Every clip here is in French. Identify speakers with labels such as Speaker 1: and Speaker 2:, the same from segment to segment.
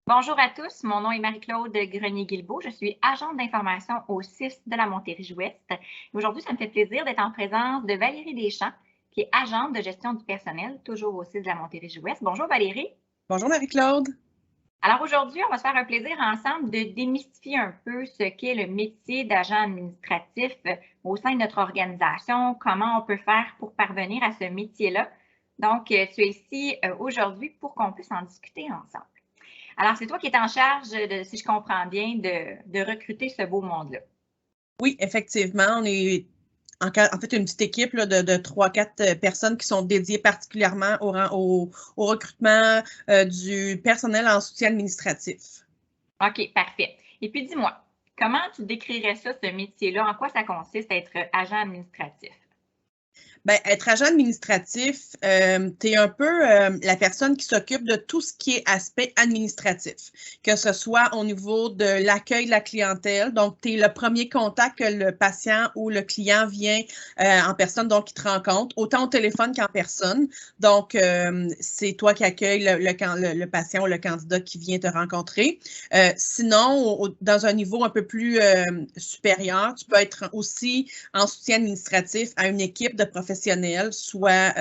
Speaker 1: Bonjour à tous, mon nom est Marie-Claude Grenier-Guilbeault. Je suis agente d'information au CIS de la Montérégie-Ouest. Aujourd'hui, ça me fait plaisir d'être en présence de Valérie Deschamps, qui est agente de gestion du personnel, toujours au CIS de la Montérégie-Ouest. Bonjour Valérie.
Speaker 2: Bonjour Marie-Claude.
Speaker 1: Alors aujourd'hui, on va se faire un plaisir ensemble de démystifier un peu ce qu'est le métier d'agent administratif au sein de notre organisation, comment on peut faire pour parvenir à ce métier-là. Donc, tu es ici aujourd'hui pour qu'on puisse en discuter ensemble. Alors, c'est toi qui es en charge, si je comprends bien, de recruter ce beau monde-là.
Speaker 2: Oui, effectivement, on est en fait une petite équipe là, de 3-4 personnes qui sont dédiées particulièrement au recrutement du personnel en soutien administratif.
Speaker 1: OK, parfait. Et puis, dis-moi, comment tu décrirais ça, ce métier-là? En quoi ça consiste être agent administratif?
Speaker 2: Ben, être agent administratif, tu es un peu la personne qui s'occupe de tout ce qui est aspect administratif, que ce soit au niveau de l'accueil de la clientèle. Donc, tu es le premier contact que le patient ou le client vient en personne, donc il te rencontre, autant au téléphone qu'en personne. Donc, c'est toi qui accueilles le patient ou le candidat qui vient te rencontrer. Sinon, dans un niveau un peu plus supérieur, tu peux être aussi en soutien administratif à une équipe de professionnels, soit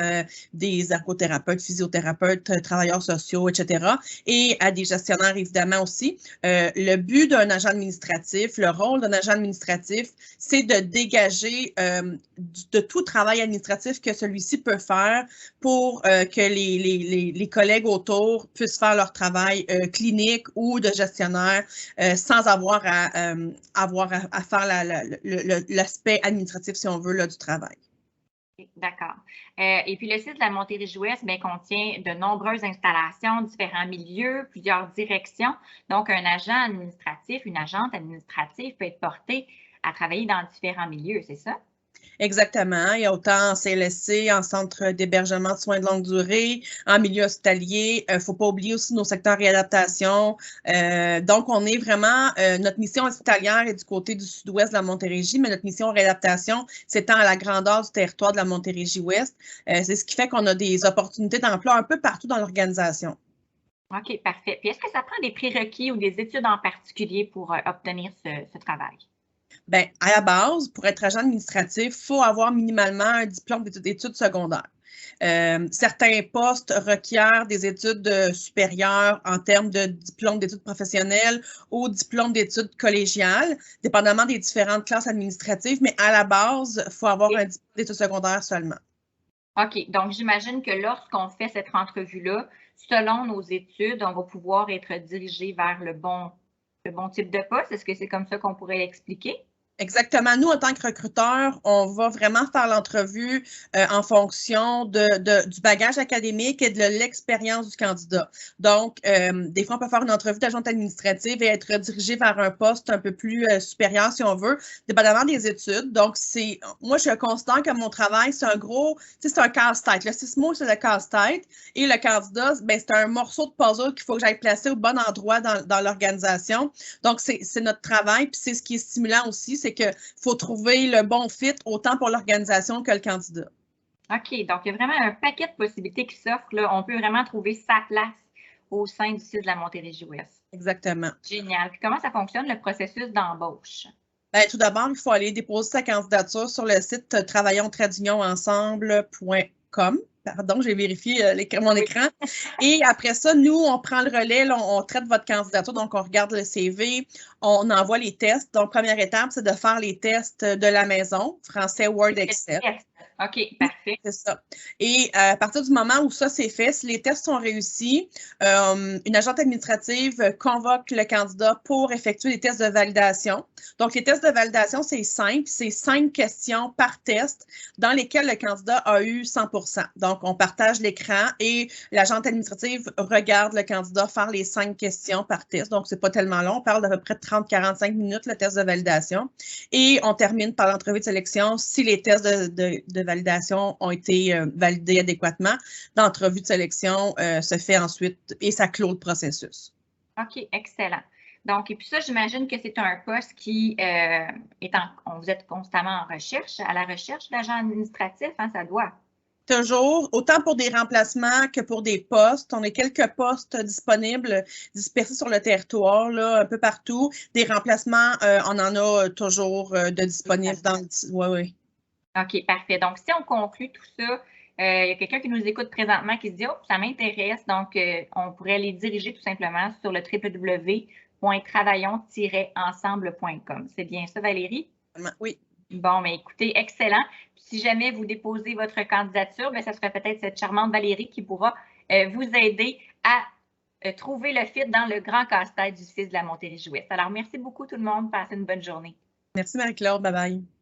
Speaker 2: des ergothérapeutes, physiothérapeutes, travailleurs sociaux, etc. Et à des gestionnaires, évidemment, aussi. Le but d'un agent administratif, le rôle d'un agent administratif, c'est de dégager de tout travail administratif que celui-ci peut faire pour que les collègues autour puissent faire leur travail clinique ou de gestionnaire sans avoir à faire l'aspect administratif, si on veut, là, du travail.
Speaker 1: D'accord. Et puis, le site de la Montérégie-Ouest contient de nombreuses installations, différents milieux, plusieurs directions. Donc, un agent administratif, une agente administrative peut être porté à travailler dans différents milieux, c'est ça?
Speaker 2: Exactement. Il y a autant en CLSC, en centre d'hébergement de soins de longue durée, en milieu hospitalier. Il ne faut pas oublier aussi nos secteurs réadaptation. Donc, on est vraiment, notre mission hospitalière est du côté du sud-ouest de la Montérégie, mais notre mission réadaptation s'étend à la grandeur du territoire de la Montérégie-Ouest. C'est ce qui fait qu'on a des opportunités d'emploi un peu partout dans l'organisation.
Speaker 1: OK, parfait. Puis, est-ce que ça prend des prérequis ou des études en particulier pour obtenir ce travail?
Speaker 2: Bien, à la base, pour être agent administratif, il faut avoir minimalement un diplôme d'études secondaires. Certains postes requièrent des études supérieures en termes de diplôme d'études professionnelles ou diplôme d'études collégiales, dépendamment des différentes classes administratives, mais à la base, il faut avoir un diplôme d'études secondaires seulement.
Speaker 1: OK, donc j'imagine que lorsqu'on fait cette entrevue-là, selon nos études, on va pouvoir être dirigé vers le bon type de poste. Est-ce que c'est comme ça qu'on pourrait l'expliquer?
Speaker 2: Exactement. Nous, en tant que recruteurs, on va vraiment faire l'entrevue en fonction du bagage académique et de l'expérience du candidat. Donc, des fois, on peut faire une entrevue d'agente administrative et être dirigé vers un poste un peu plus supérieur, si on veut, dépendamment des études. Donc, moi, je considère que mon travail, c'est un gros, c'est un casse-tête. Le 6 mots, c'est le casse-tête. Et le candidat, ben, c'est un morceau de puzzle qu'il faut que j'aille placer au bon endroit dans l'organisation. Donc, c'est notre travail, puis c'est ce qui est stimulant aussi, c'est qu'il faut trouver le bon fit autant pour l'organisation que le candidat.
Speaker 1: OK, donc il y a vraiment un paquet de possibilités qui s'offrent, là. On peut vraiment trouver sa place au sein du site de la Montérégie-Ouest.
Speaker 2: Exactement.
Speaker 1: Génial. Puis comment ça fonctionne, le processus d'embauche?
Speaker 2: Bien, tout d'abord, il faut aller déposer sa candidature sur le site travaillons-ensemble.com. Pardon, j'ai vérifié mon écran. Et après ça, nous, on prend le relais, là, on traite votre candidature, donc on regarde le CV, on envoie les tests. Donc, première étape, c'est de faire les tests de la maison, français, Word, Excel.
Speaker 1: OK, parfait.
Speaker 2: C'est ça. Et à partir du moment où ça c'est fait, si les tests sont réussis, une agente administrative convoque le candidat pour effectuer les tests de validation. Donc, les tests de validation, c'est simple, c'est 5 questions par test dans lesquelles le candidat a eu 100%. Donc, on partage l'écran et l'agente administrative regarde le candidat faire les 5 questions par test. Donc, c'est pas tellement long. On parle d'à peu près de 30-45 minutes, le test de validation. Et on termine par l'entrevue de sélection si les tests de validation ont été validés adéquatement. L'entrevue de sélection se fait ensuite et ça clôt le processus.
Speaker 1: OK, excellent. Donc, et puis ça, j'imagine que c'est un poste qui vous êtes constamment à la recherche d'agents administratifs, hein, ça doit.
Speaker 2: Toujours, autant pour des remplacements que pour des postes. On a quelques postes disponibles, dispersés sur le territoire, là, un peu partout. Des remplacements, on en a toujours de disponibles dans le... Oui, oui.
Speaker 1: OK, parfait. Donc, si on conclut tout ça, il y a quelqu'un qui nous écoute présentement qui se dit « Oh, ça m'intéresse », donc on pourrait les diriger tout simplement sur le www.travaillons-ensemble.com. C'est bien ça, Valérie?
Speaker 2: Oui.
Speaker 1: Bon, mais écoutez, excellent. Si jamais vous déposez votre candidature, bien, ça serait peut-être cette charmante Valérie qui pourra vous aider à trouver le fit dans le grand casse-tête du fils de la Montérégie-Ouest. Alors, merci beaucoup tout le monde. Passez une bonne journée.
Speaker 2: Merci Marie-Claude. Bye bye.